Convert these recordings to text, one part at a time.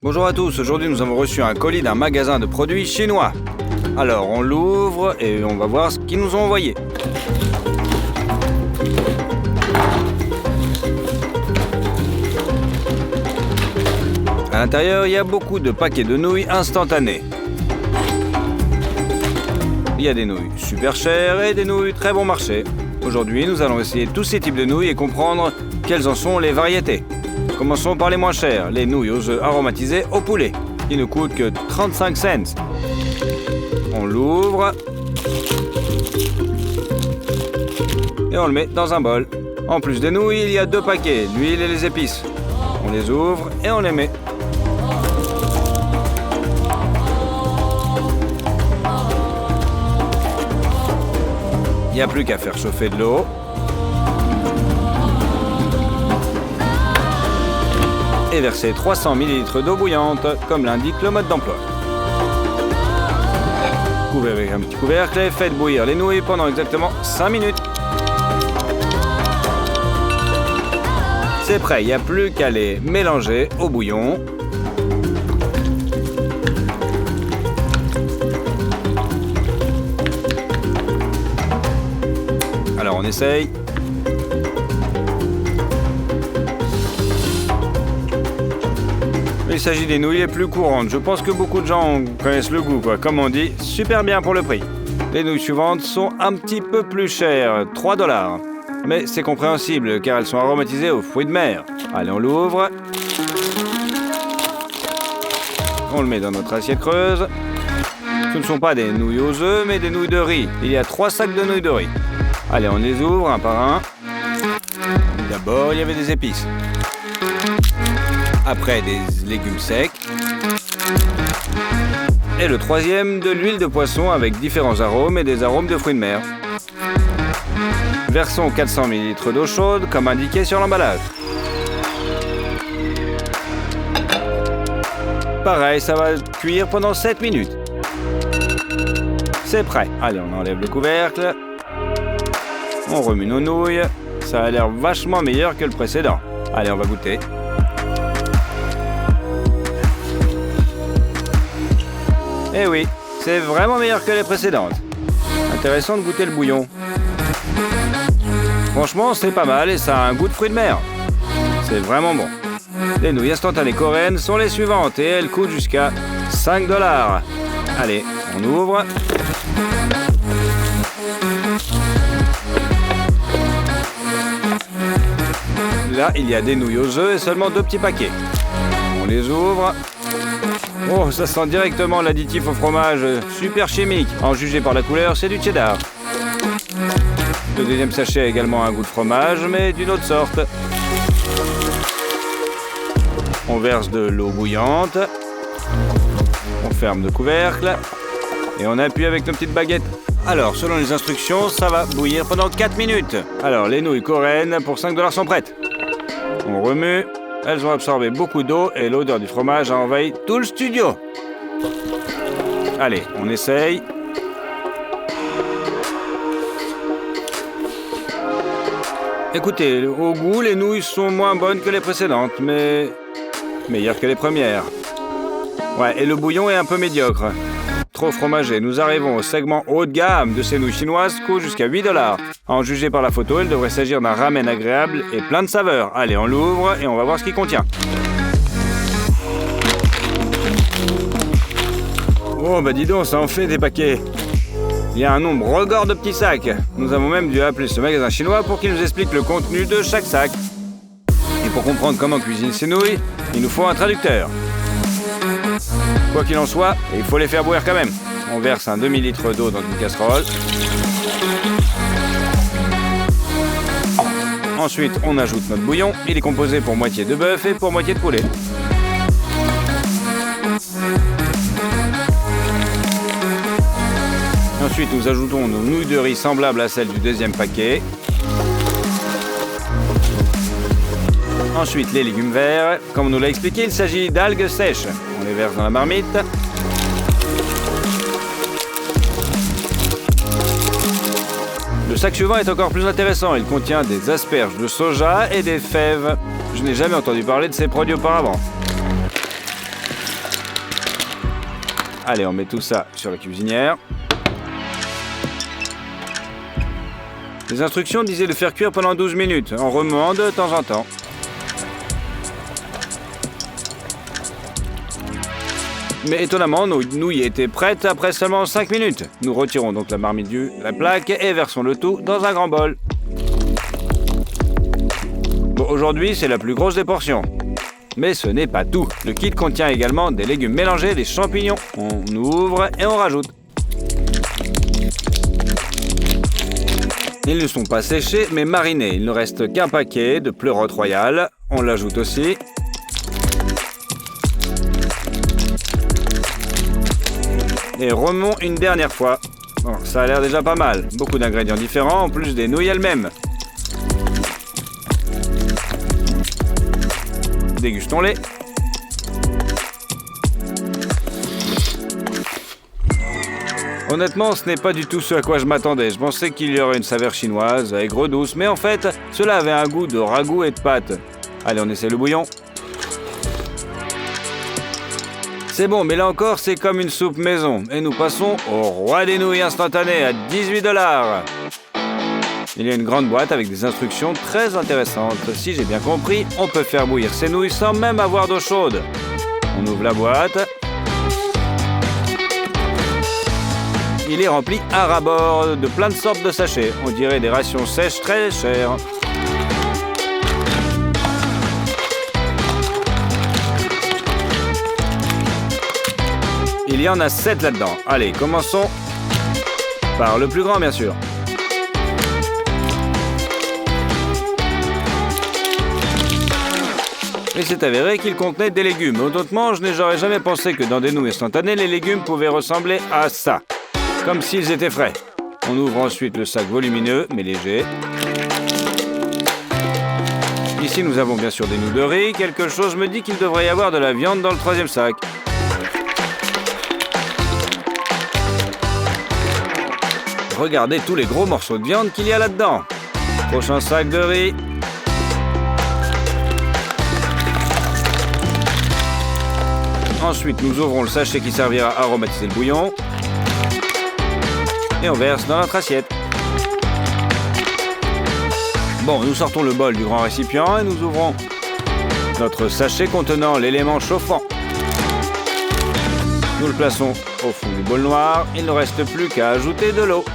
Bonjour à tous, aujourd'hui nous avons reçu un colis d'un magasin de produits chinois. Alors on l'ouvre et on va voir ce qu'ils nous ont envoyé. À l'intérieur, il y a beaucoup de paquets de nouilles instantanées. Il y a des nouilles super chères et des nouilles très bon marché. Aujourd'hui, nous allons essayer tous ces types de nouilles et comprendre quelles en sont les variétés. Commençons par les moins chères, les nouilles aux œufs aromatisés au poulet, qui ne coûtent que 35 cents. On l'ouvre et on le met dans un bol. En plus des nouilles, il y a 2 paquets, l'huile et les épices. On les ouvre et on les met. Il n'y a plus qu'à faire chauffer de l'eau. Et verser 300 ml d'eau bouillante, comme l'indique le mode d'emploi. Couvrez avec un petit couvercle et faites bouillir les nouilles pendant exactement 5 minutes. C'est prêt, il n'y a plus qu'à les mélanger au bouillon. Alors on essaye. Il s'agit des nouilles les plus courantes. Je pense que beaucoup de gens connaissent le goût, quoi. Comme on dit, super bien pour le prix. Les nouilles suivantes sont un petit peu plus chères, 3 $. Mais c'est compréhensible car elles sont aromatisées aux fruits de mer. Allez, on l'ouvre. On le met dans notre assiette creuse. Ce ne sont pas des nouilles aux œufs, mais des nouilles de riz. Il y a 3 sacs de nouilles de riz. Allez, on les ouvre un par un. D'abord, il y avait des épices. Après, des légumes secs. Et le troisième, de l'huile de poisson avec différents arômes et des arômes de fruits de mer. Versons 400 ml d'eau chaude comme indiqué sur l'emballage. Pareil, ça va cuire pendant 7 minutes. C'est prêt. Allez, on enlève le couvercle. On remue nos nouilles. Ça a l'air vachement meilleur que le précédent. Allez, on va goûter. Eh oui, c'est vraiment meilleur que les précédentes. Intéressant de goûter le bouillon. Franchement, c'est pas mal et ça a un goût de fruits de mer. C'est vraiment bon. Les nouilles instantanées coréennes sont les suivantes et elles coûtent jusqu'à 5 $. Allez, on ouvre. Là, il y a des nouilles aux œufs et seulement 2 petits paquets. On les ouvre. Oh, ça sent directement l'additif au fromage, super chimique. En juger par la couleur, c'est du cheddar. Le deuxième sachet a également un goût de fromage, mais d'une autre sorte. On verse de l'eau bouillante. On ferme le couvercle. Et on appuie avec nos petites baguettes. Alors, selon les instructions, ça va bouillir pendant 4 minutes. Alors, les nouilles coréennes pour 5 $ sont prêtes. On remue. Elles ont absorbé beaucoup d'eau et l'odeur du fromage a envahi tout le studio. Allez, on essaye. Écoutez, au goût, les nouilles sont moins bonnes que les précédentes, mais meilleures que les premières. Ouais, et le bouillon est un peu médiocre. Trop fromagé. Nous arrivons au segment haut de gamme de ces nouilles chinoises qui coûtent jusqu'à 8 $. À en juger par la photo, il devrait s'agir d'un ramen agréable et plein de saveurs. Allez, on l'ouvre et on va voir ce qu'il contient. Oh, bah dis donc, ça en fait des paquets. Il y a un nombre record de petits sacs. Nous avons même dû appeler ce magasin chinois pour qu'il nous explique le contenu de chaque sac. Et pour comprendre comment cuisiner ces nouilles, il nous faut un traducteur. Quoi qu'il en soit, il faut les faire bouillir quand même. On verse un demi-litre d'eau dans une casserole. Ensuite, on ajoute notre bouillon. Il est composé pour moitié de bœuf et pour moitié de poulet. Ensuite, nous ajoutons nos nouilles de riz semblables à celles du deuxième paquet. Ensuite, les légumes verts. Comme on nous l'a expliqué, il s'agit d'algues sèches. On les verse dans la marmite. Le sac suivant est encore plus intéressant. Il contient des asperges de soja et des fèves. Je n'ai jamais entendu parler de ces produits auparavant. Allez, on met tout ça sur la cuisinière. Les instructions disaient de faire cuire pendant 12 minutes, en remuant de temps en temps. Mais étonnamment, nos nouilles étaient prêtes après seulement 5 minutes. Nous retirons donc la marmite de la plaque et versons le tout dans un grand bol. Bon, aujourd'hui, c'est la plus grosse des portions. Mais ce n'est pas tout. Le kit contient également des légumes mélangés, des champignons. On ouvre et on rajoute. Ils ne sont pas séchés, mais marinés. Il ne reste qu'un paquet de pleurotes royales. On l'ajoute aussi. Et remont une dernière fois. Bon, ça a l'air déjà pas mal. Beaucoup d'ingrédients différents, en plus des nouilles elles-mêmes. Dégustons-les. Honnêtement, ce n'est pas du tout ce à quoi je m'attendais. Je pensais qu'il y aurait une saveur chinoise, aigre douce, mais en fait, cela avait un goût de ragoût et de pâte. Allez, on essaie le bouillon. C'est bon, mais là encore, c'est comme une soupe maison. Et nous passons au roi des nouilles instantanées à 18 $. Il y a une grande boîte avec des instructions très intéressantes. Si j'ai bien compris, on peut faire bouillir ces nouilles sans même avoir d'eau chaude. On ouvre la boîte. Il est rempli à ras-bord de plein de sortes de sachets. On dirait des rations sèches très chères. Il y en a 7 là-dedans. Allez, commençons par le plus grand, bien sûr. Il s'est avéré qu'il contenait des légumes. Honnêtement, je n'aurais jamais pensé que dans des nouilles instantanées, les légumes pouvaient ressembler à ça. Comme s'ils étaient frais. On ouvre ensuite le sac volumineux, mais léger. Ici, nous avons bien sûr des nouilles de riz. Quelque chose me dit qu'il devrait y avoir de la viande dans le troisième sac. Regardez tous les gros morceaux de viande qu'il y a là-dedans. Prochain sac de riz. Ensuite, nous ouvrons le sachet qui servira à aromatiser le bouillon. Et on verse dans notre assiette. Bon, nous sortons le bol du grand récipient et nous ouvrons notre sachet contenant l'élément chauffant. Nous le plaçons au fond du bol noir. Il ne reste plus qu'à ajouter de l'eau.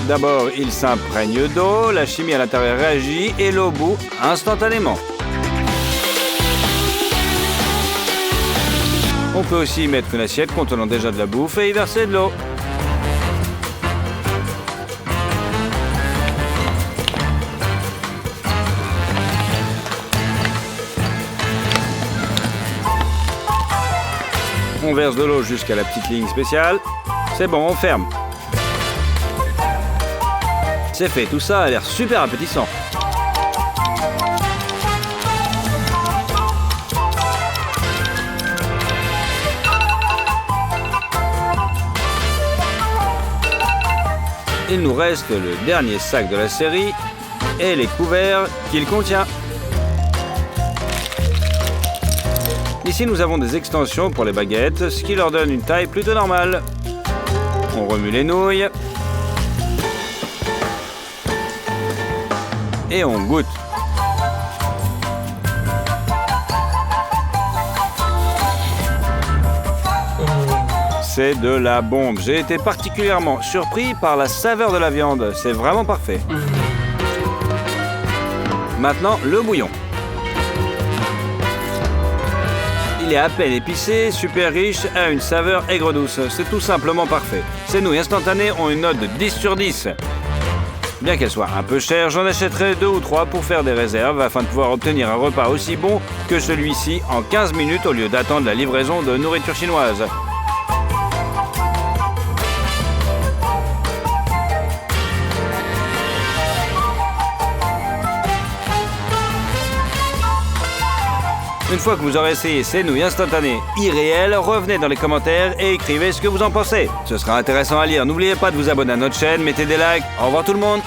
D'abord, il s'imprègne d'eau, la chimie à l'intérieur réagit et l'eau bout instantanément. On peut aussi y mettre une assiette contenant déjà de la bouffe et y verser de l'eau. On verse de l'eau jusqu'à la petite ligne spéciale. C'est bon, on ferme. C'est fait, tout ça a l'air super appétissant. Il nous reste le dernier sac de la série et les couverts qu'il contient. Ici, nous avons des extensions pour les baguettes, ce qui leur donne une taille plutôt normale. On remue les nouilles. Et on goûte. C'est de la bombe. J'ai été particulièrement surpris par la saveur de la viande. C'est vraiment parfait. Maintenant, le bouillon. Il est à peine épicé, super riche, a une saveur aigre-douce. C'est tout simplement parfait. Ces nouilles instantanées ont une note de 10 sur 10. Bien qu'elles soient un peu chères, j'en achèterai 2 ou 3 pour faire des réserves afin de pouvoir obtenir un repas aussi bon que celui-ci en 15 minutes au lieu d'attendre la livraison de nourriture chinoise. Une fois que vous aurez essayé ces nouilles instantanées irréelles, revenez dans les commentaires et écrivez ce que vous en pensez. Ce sera intéressant à lire. N'oubliez pas de vous abonner à notre chaîne, mettez des likes. Au revoir tout le monde.